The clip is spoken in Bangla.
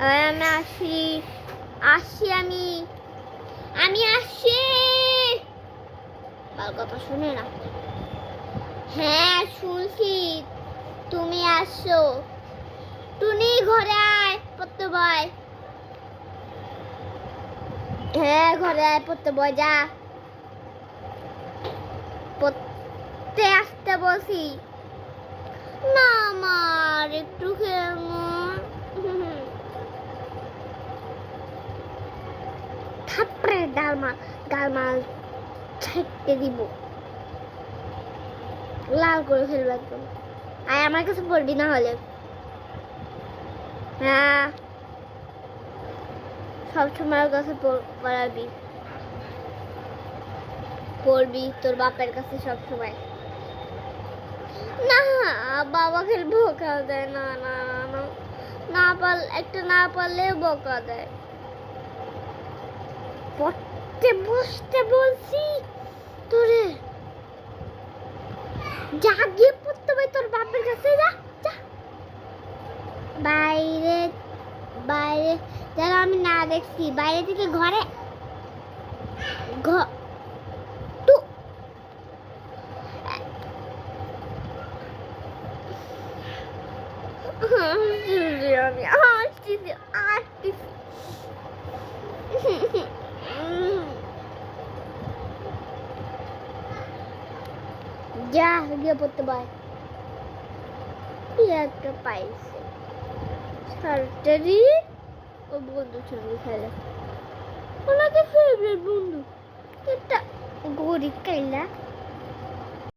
আমি আসি আসি আমি আমি আসি। কার কথা শুনে না? হ্যাঁ শুনছি, তুমি আসো। টুনি ঘরে আয়, পড়তে বয়। হ্যাঁ ঘরে আয়, পড়তে বয়, যা পড়তে আসতে বসি না। আমার একটু কেমন থাপড়ে গালমা ছেটে দিব, লাল করে ফেলবো একদম। আর আমার কাছে পড়বি না হলে। হ্যাঁ সবসময় কাছে পড়াবি, পড়বি তোর বাপের কাছে সবসময়। না বাবাকে বকা দেয়, না না না না একটা না পারলে বকা দেয়। পড়তে বসতে বলছি তোরে, যা গিয়ে পড়তে বই তোর বাপের কাছে, যা যা। বাইরে বাইরে যারা আমি না দেখছি, বাইরে থেকে ঘরে টু আমি আসছি যা গিয়ে পড়তে পায়। একটা পাইছে সার্টারি, ও বন্ধুর সঙ্গে খেলে, ওনাকে ফেভারিট বন্ধু। একটা গরিব কাইলা